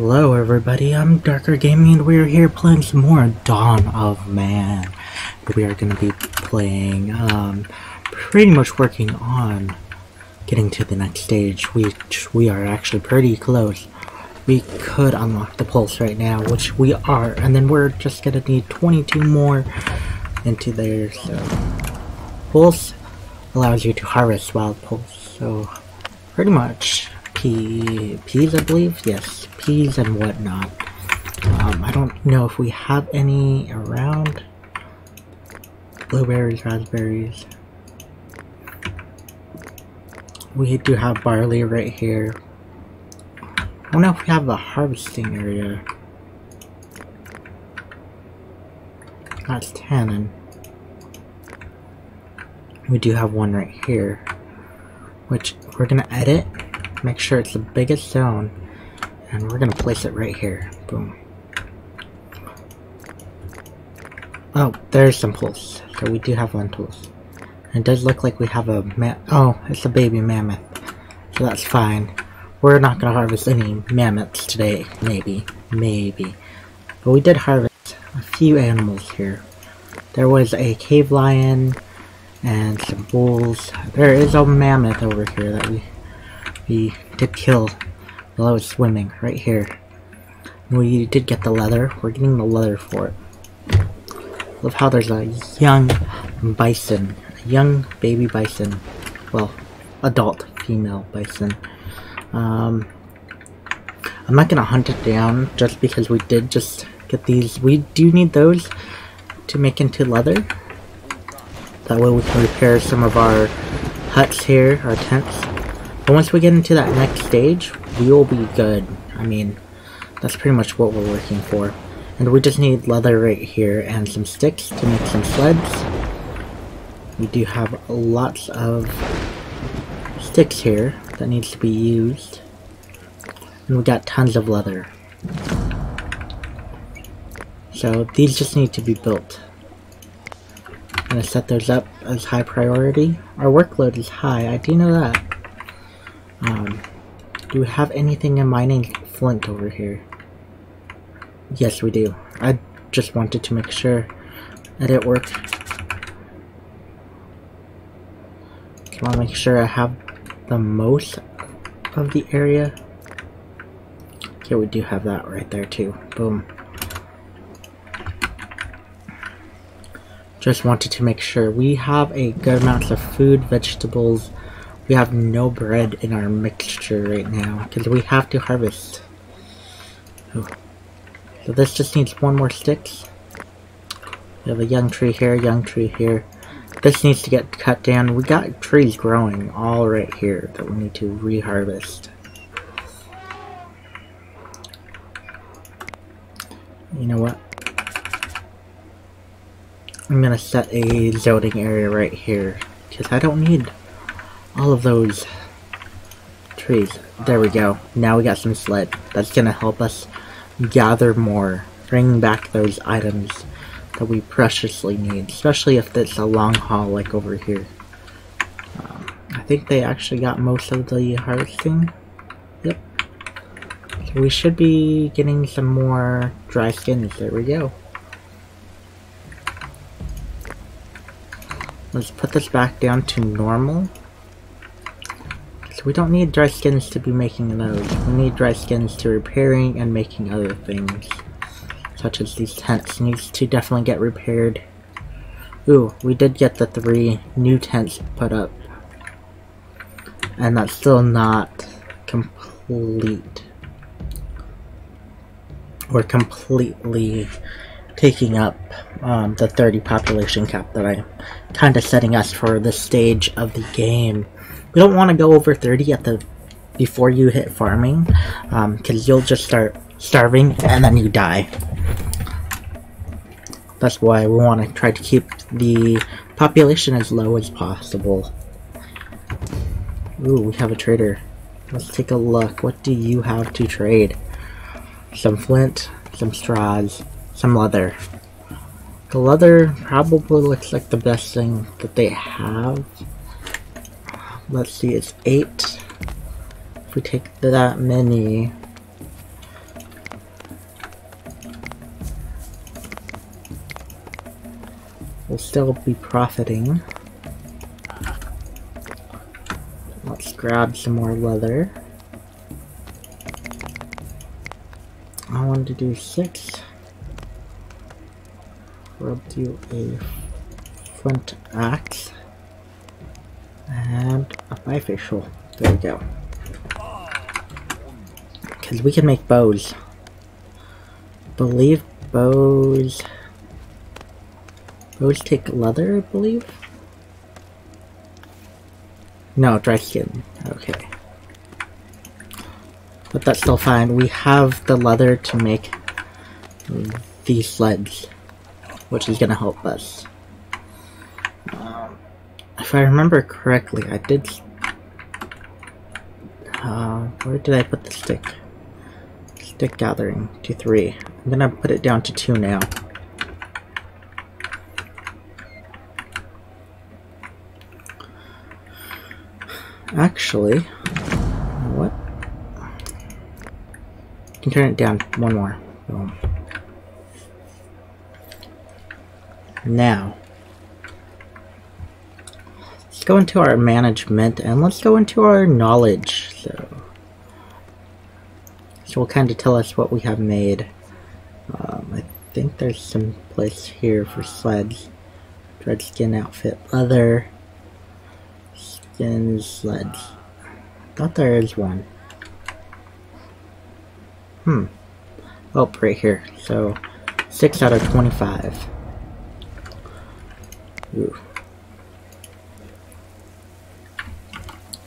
Hello everybody, I'm DarkRa Gaming and we're here playing some more Dawn of Man. We are going to be playing, pretty much working on getting to the next stage, which we are actually pretty close. We could unlock the pulse right now, which we are, and then we're just going to need 22 more into there, so... Pulse allows you to harvest wild pulse, so pretty much peas, I believe? Yes, peas and whatnot. I don't know if we have any around. Blueberries, raspberries. We do have barley right here. I don't know if we have a harvesting area. That's tannin. We do have one right here, which we're gonna edit. Make sure it's the biggest zone, and we're gonna place it right here. Boom. Oh, there's some pulse. So we do have lentils. And it does look like we have a oh, it's a baby mammoth. So that's fine. We're not gonna harvest any mammoths today. Maybe. But we did harvest a few animals here. There was a cave lion and some bulls. There is a mammoth over here that we did kill while I was swimming, right here. We did get the leather. We're getting the leather for it. Love how there's a young bison. A young baby bison. Well, adult female bison. I'm not gonna hunt it down just because we did just get these. We do need those to make into leather. That way we can repair some of our huts here, our tents. But once we get into that next stage, we will be good. I mean, that's pretty much what we're working for. And we just need leather right here and some sticks to make some sleds. We do have lots of sticks here that needs to be used. And we got tons of leather. So these just need to be built. I'm gonna set those up as high priority. Our workload is high, I do know that. Do we have anything in mining flint over here? Yes, we do. I just wanted to make sure that it worked. I want to make sure I have the most of the area. Okay, we do have that right there too. Boom. Just wanted to make sure we have a good amount of food, vegetables. We have no bread in our mixture right now because we have to harvest. Ooh. So this just needs one more sticks. We have a young tree here, young tree here. This needs to get cut down. We got trees growing all right here that we need to reharvest. You know what? I'm gonna set a zoning area right here because I don't need all of those trees. There we go. Now we got some sled. That's gonna help us gather more, bring back those items that we preciously need, especially if it's a long haul like over here. I think they actually got most of the harvesting. Yep. So we should be getting some more dry skins. There we go. Let's put this back down to normal. So we don't need dry skins to be making those. We need dry skins to repairing and making other things. Such as these tents needs to definitely get repaired. Ooh, we did get the 3 new tents put up. And that's still not complete. We're completely taking up the 30 population cap that I'm kind of setting us for this stage of the game. We don't want to go over 30 before you hit farming, because you'll just start starving and then you die. That's why we want to try to keep the population as low as possible. Ooh, we have a trader. Let's take a look. What do you have to trade? Some flint, some straws, some leather. The leather probably looks like the best thing that they have. Let's see, it's 8. If we take that many, we'll still be profiting. Let's grab some more leather. I wanted to do 6. We'll do a flint axe and a bifacial. There we go. Because we can make bows. Believe bows take leather, I believe? No, dry skin. Okay. But that's still fine. We have the leather to make these sleds, which is going to help us. If I remember correctly, I did... where did I put the stick? Stick gathering to 3. I'm going to put it down to 2 now. Actually, what? You can turn it down 1 more. Boom. Now, let's go into our management and let's go into our knowledge. So will kind of tell us what we have made. I think there's some place here for sleds. Dread skin outfit, leather, skin sleds. Thought there is one. Oh, right here. So 6 out of 25. Ooh.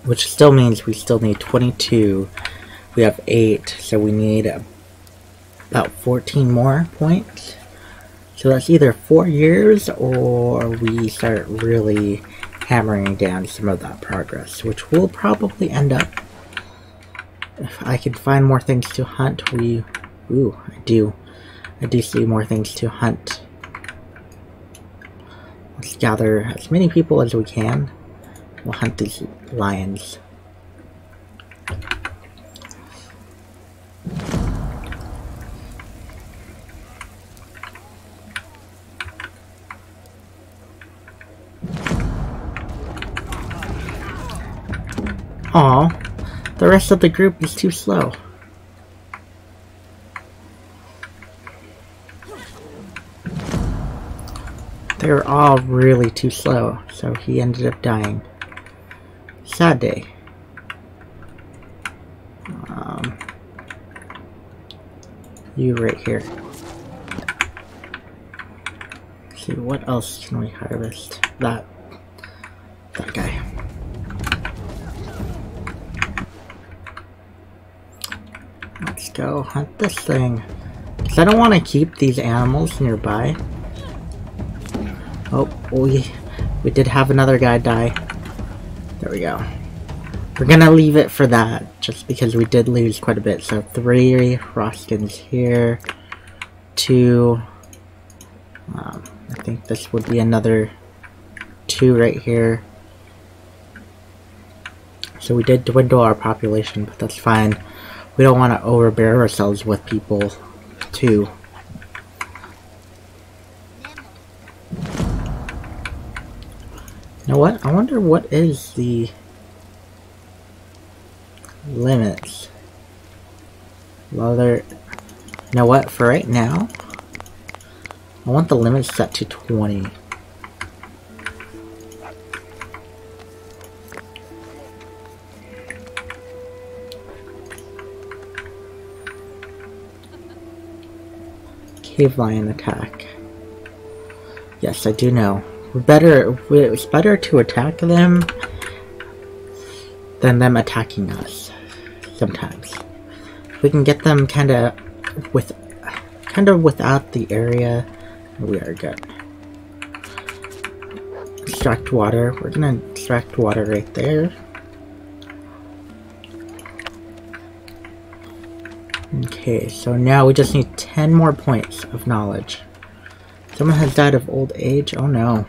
Which still means we still need 22. We have 8, so we need about 14 more points. So that's either 4 years or we start really hammering down some of that progress, which will probably end up, if I can find more things to hunt, ooh, I do see more things to hunt. Let's gather as many people as we can. We'll hunt these lions. Aw, the rest of the group is too slow. They were all really too slow, so he ended up dying. Sad day. You right here. Let's see, what else can we harvest? That guy. Let's go hunt this thing. Because I don't want to keep these animals nearby. Oh, we did have another guy die. There we go. We're gonna leave it for that, just because we did lose quite a bit. So 3 raw skins here. 2. I think this would be another 2 right here. So we did dwindle our population, but that's fine. We don't want to overbear ourselves with people, too. You know what? I wonder what is the limits. You know what? For right now, I want the limits set to 20. Cave lion attack. Yes, I do know. It's better to attack them than them attacking us. Sometimes we can get them kind of without the area. We are good. Extract water. We're gonna extract water right there. Okay, so now we just need 10 more points of knowledge. Someone has died of old age. Oh no.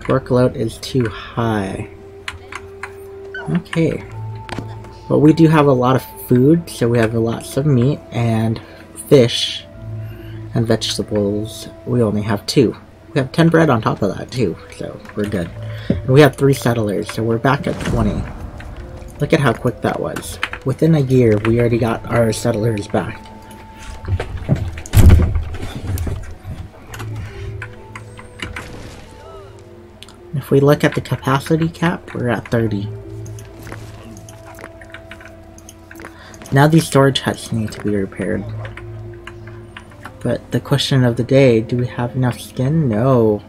Workload is too high. Okay. But we do have a lot of food, so we have lots of meat and fish. And vegetables, we only have 2. We have 10 bread on top of that too, so we're good. And we have 3 settlers, so we're back at 20. Look at how quick that was. Within a year, we already got our settlers back. If we look at the capacity cap, we're at 30. Now these storage huts need to be repaired. But the question of the day, do we have enough skin? No.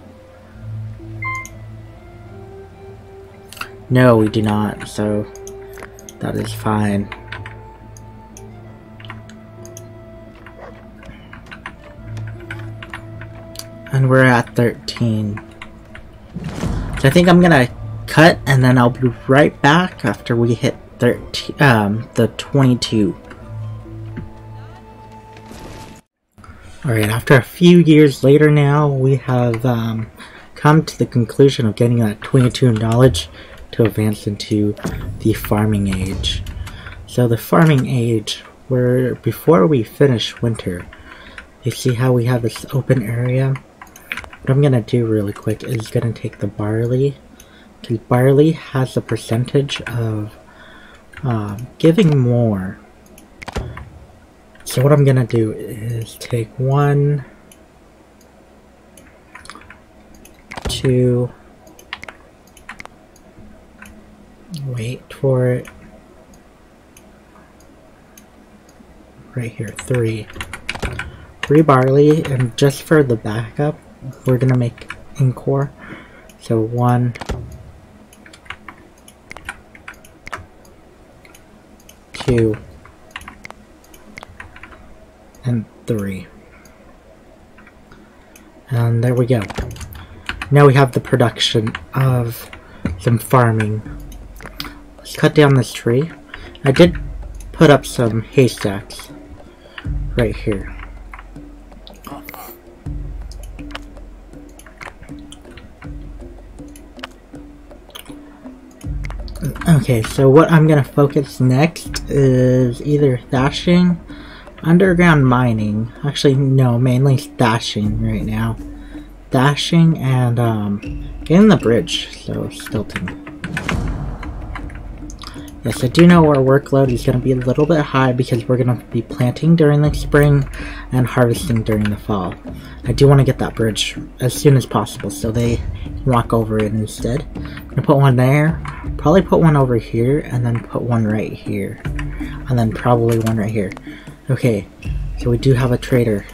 No, we do not, so that is fine. And we're at 13. So I think I'm gonna cut and then I'll be right back after we hit 13, the 22. Alright, after a few years later now, we have come to the conclusion of getting that 22 knowledge to advance into the farming age. So the farming age, where before we finish winter, you see how we have this open area? What I'm gonna do really quick is gonna take the barley, because barley has a percentage of giving more. So what I'm gonna do is take 1, 2, wait for it, right here, 3 barley, and just for the backup, we're gonna make Encore. So 1, 2, and 3. And there we go. Now we have the production of some farming. Let's cut down this tree. I did put up some haystacks right here. Okay, so what I'm gonna focus next is either thatching, underground mining. Actually, no, mainly thatching right now. Thatching and getting the bridge, so stilting. Yes, I do know our workload is going to be a little bit high because we're going to be planting during the spring and harvesting during the fall. I do want to get that bridge as soon as possible so they can walk over it instead. I'm going to put one there, probably put one over here, and then put one right here. And then probably one right here. Okay, so we do have a trader.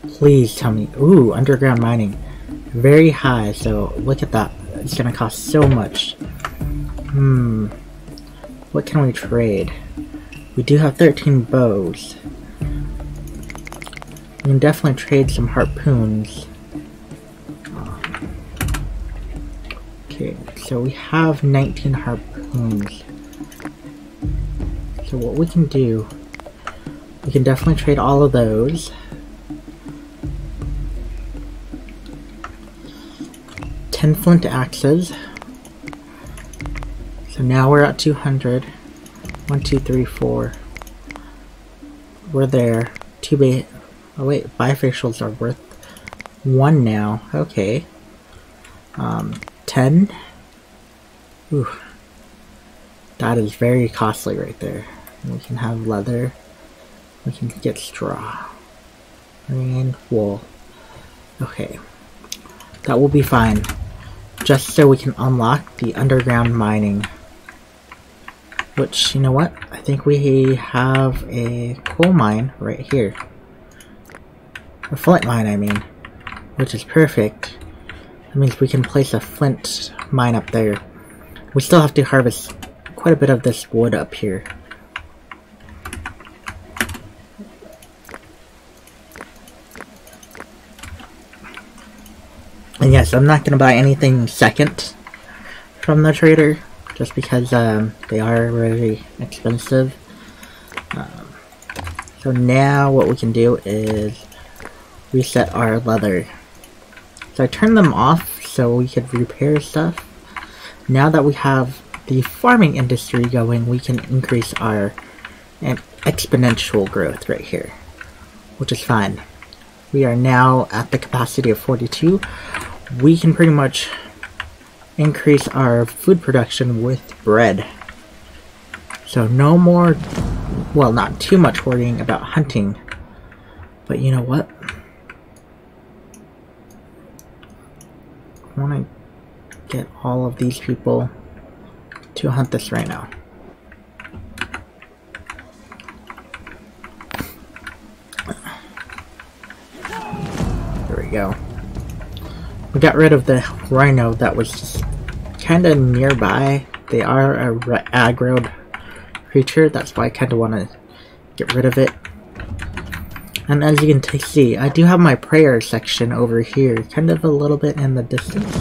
Please tell me. Ooh, underground mining. Very high, so look at that. It's going to cost so much. What can we trade? We do have 13 bows. We can definitely trade some harpoons. Okay, so we have 19 harpoons. So what we can do, we can definitely trade all of those. 10 flint axes. So now we're at 200. 1, 2, 3, 4. We're there. 2 oh wait, bifacials are worth 1 now. Okay. 10. Ooh. That is very costly right there. We can have leather. We can get straw. And wool. Okay. That will be fine. Just so we can unlock the underground mining. Which, you know what? I think we have a coal mine right here. A flint mine, I mean. Which is perfect. That means we can place a flint mine up there. We still have to harvest quite a bit of this wood up here. And yes, I'm not going to buy anything second from the trader. Just because they are very expensive. So now what we can do is reset our leather. So I turned them off so we could repair stuff. Now that we have the farming industry going, we can increase our exponential growth right here, which is fine. We are now at the capacity of 42. We can pretty much increase our food production with bread. So no more, well, not too much worrying about hunting. But you know what? I want to get all of these people to hunt this right now. There we go. We got rid of the rhino that was kind of nearby. They are a aggroed creature, that's why I kind of want to get rid of it. And as you can see, I do have my prayer section over here, kind of a little bit in the distance.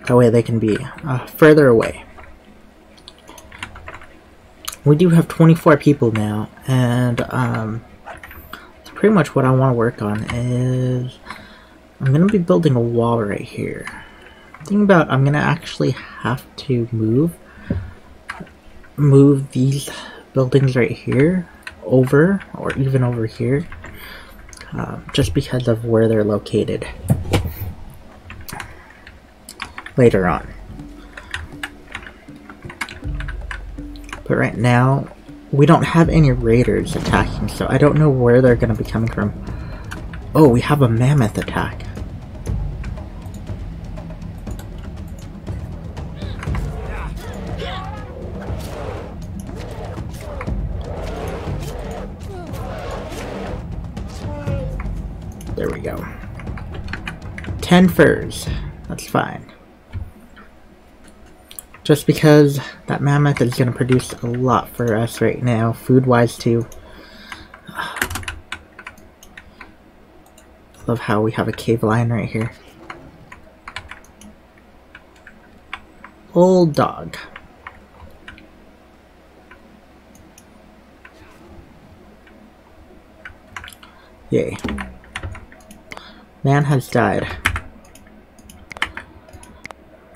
That way they can be further away. We do have 24 people now, and pretty much what I want to work on is I'm going to be building a wall right here. Thinking about I'm going to actually have to move these buildings right here over, or even over here, just because of where they're located later on. But right now we don't have any raiders attacking, so I don't know where they're going to be coming from. Oh, we have a mammoth attack. There we go. 10 furs. That's fine. Just because that mammoth is going to produce a lot for us right now, food-wise too. Love how we have a cave lion right here. Old dog. Yay. Man has died.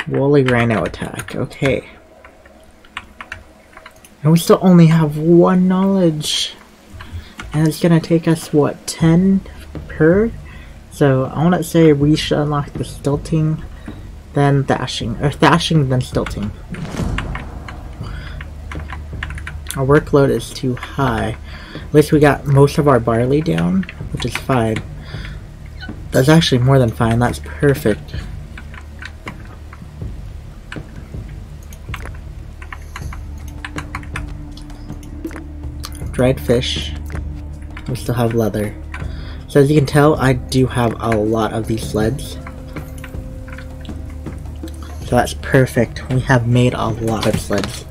Woolly rhino attack. Okay. And we still only have 1 knowledge. And it's gonna take us, what, 10 per? So I want to say we should unlock the stilting, then thashing. Or thashing, then stilting. Our workload is too high. At least we got most of our barley down, which is fine. That's actually more than fine. That's perfect. Dried fish. We still have leather. So as you can tell, I do have a lot of these sleds. So that's perfect. We have made a lot of sleds.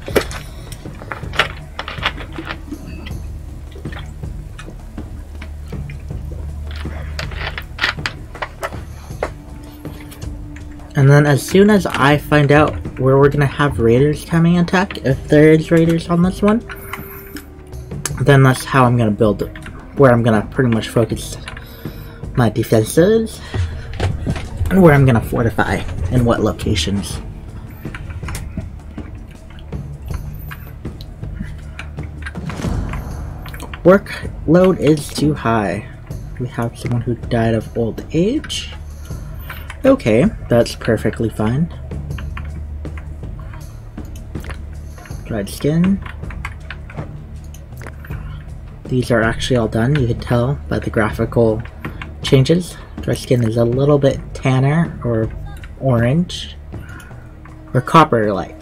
And then as soon as I find out where we're gonna have raiders coming attack, if there is raiders on this one, then that's how I'm gonna build it, where I'm gonna pretty much focus my defenses, and where I'm gonna fortify, and what locations. Workload is too high. We have someone who died of old age. Okay, that's perfectly fine. Dried skin. These are actually all done. You can tell by the graphical changes. Dried skin is a little bit tanner or orange or copper-like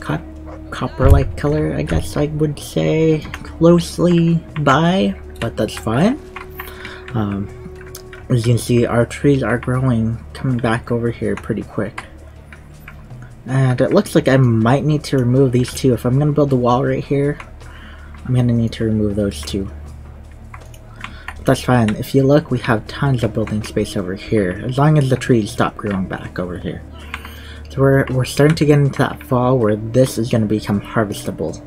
color, I guess I would say, closely by, but that's fine. As you can see, our trees are growing, coming back over here pretty quick. And it looks like I might need to remove these two. If I'm going to build the wall right here, I'm going to need to remove those two. But that's fine. If you look, we have tons of building space over here, as long as the trees stop growing back over here. So we're starting to get into that fall where this is going to become harvestable.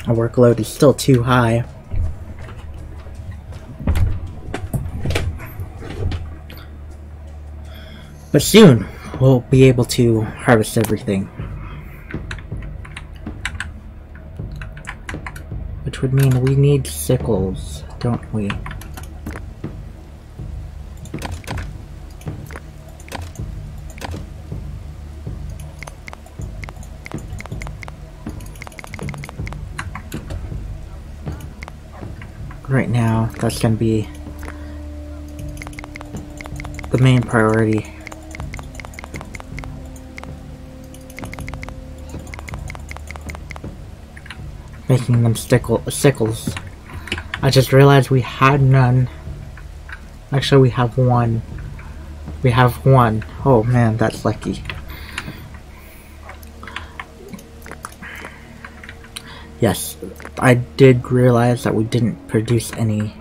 Our workload is still too high. But soon, we'll be able to harvest everything. Which would mean we need sickles, don't we? Right now, that's going to be the main priority. Making them sickles. I just realized we had none. Actually, we have one. We have one. Oh man, that's lucky. Yes, I did realize that we didn't produce any.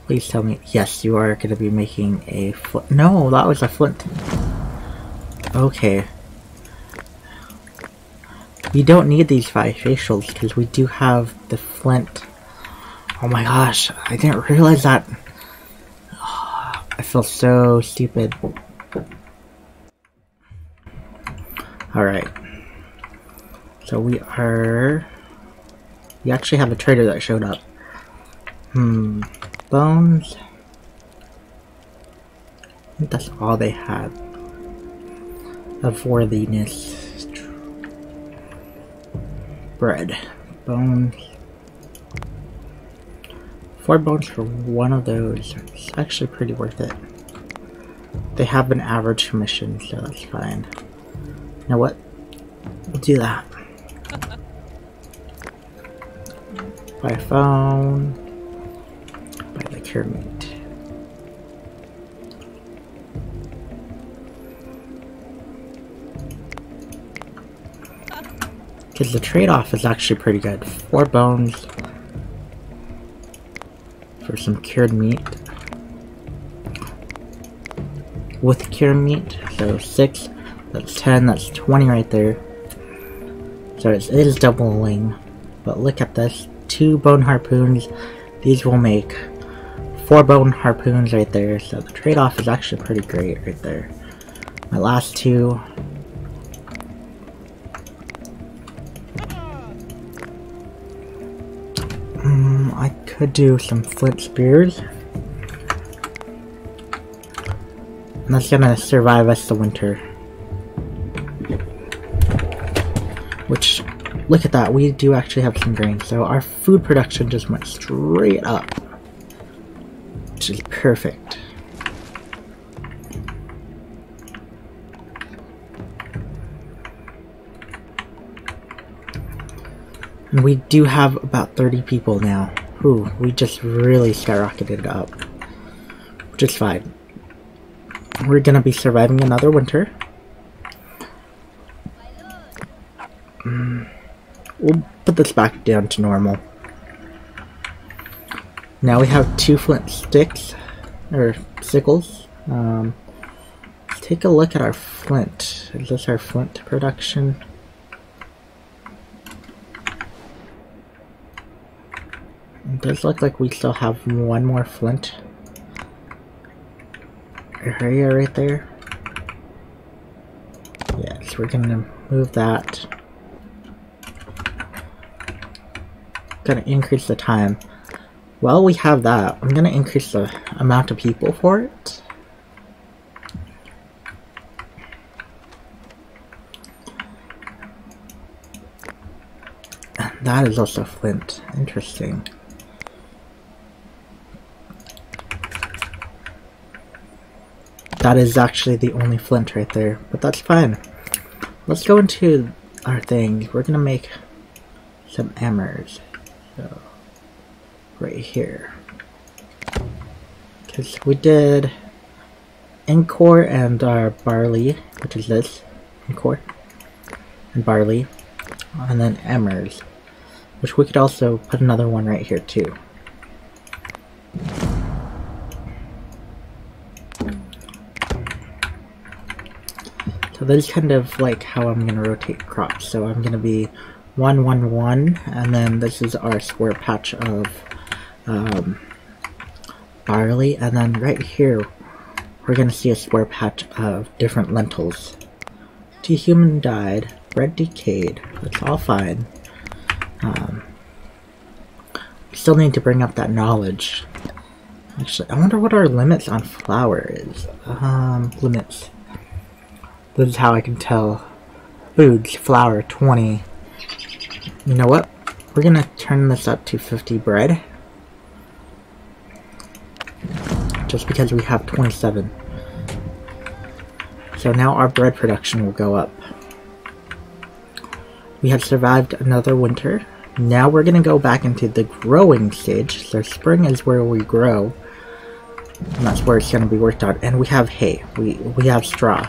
Please tell me. Yes, you are going to be making a flint. No, that was a flint. Okay. We don't need these 5 facials because we do have the flint. Oh my gosh, I didn't realize that. Oh, I feel so stupid. Alright. So we actually have a trader that showed up. Bones. I think that's all they had of worthiness. Bread. Bones. 4 bones for one of those. It's actually pretty worth it. They have an average commission, so that's fine. You know what? We'll do that. Buy a phone. Buy the cure meat. Because the trade-off is actually pretty good. 4 bones for some cured meat. With cured meat, so 6, that's 10, that's 20 right there. So it is doubling. But look at this, 2 bone harpoons. These will make 4 bone harpoons right there. So the trade-off is actually pretty great right there. My last 2. I could do some flint spears. And that's gonna survive us the winter. Which, look at that, we do actually have some grain. So our food production just went straight up. Which is perfect. And we do have about 30 people now. Ooh, we just really skyrocketed up. Which is fine. We're gonna be surviving another winter. We'll put this back down to normal. Now we have 2 flint sticks, or sickles. Let's take a look at our flint. Is this our flint production? It does look like we still have 1 more flint area right there. Yes, we're gonna move that. Gonna increase the time. Well, we have that. I'm gonna increase the amount of people for it. And that is also flint. Interesting. That is actually the only flint right there, but that's fine. Let's go into our thing. We're gonna make some emmers. So, right here. Because we did encore and our barley, which is this. Encore and barley. And then emmers, which we could also put another one right here too. So that is kind of like how I'm going to rotate crops. So I'm going to be 1, 1, 1, and then this is our square patch of barley, and then right here we're gonna see a square patch of different lentils. 2 human died, bread decayed, that's all fine. We still need to bring up that knowledge. Actually, I wonder what our limits on flour is. Limits. This is how I can tell. Foods, flour, 20. You know what? We're gonna turn this up to 50 bread. Just because we have 27. So now our bread production will go up. We have survived another winter. Now we're gonna go back into the growing stage. So spring is where we grow. And that's where it's gonna be worked on. And we have hay. We have straw.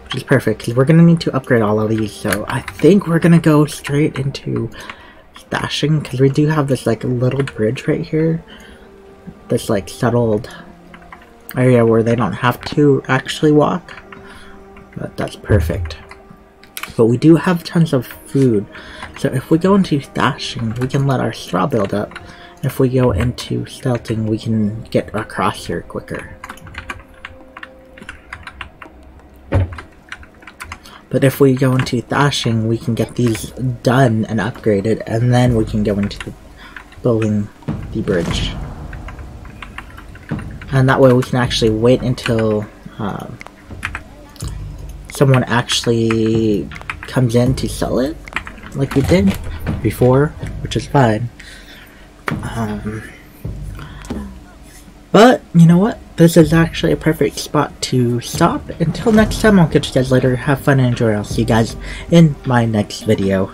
Which is perfect, because we're gonna need to upgrade all of these. So I think we're gonna go straight into stashing, because we do have this like little bridge right here. This like settled area where they don't have to actually walk. But that's perfect. But we do have tons of food. So if we go into stashing, we can let our straw build up. If we go into smelting, we can get across here quicker. But if we go into thashing, we can get these done and upgraded, and then we can go into building the bridge. And that way we can actually wait until someone actually comes in to sell it, like we did before, which is fine. But, you know what? This is actually a perfect spot to stop. Until next time, I'll catch you guys later. Have fun and enjoy. I'll see you guys in my next video.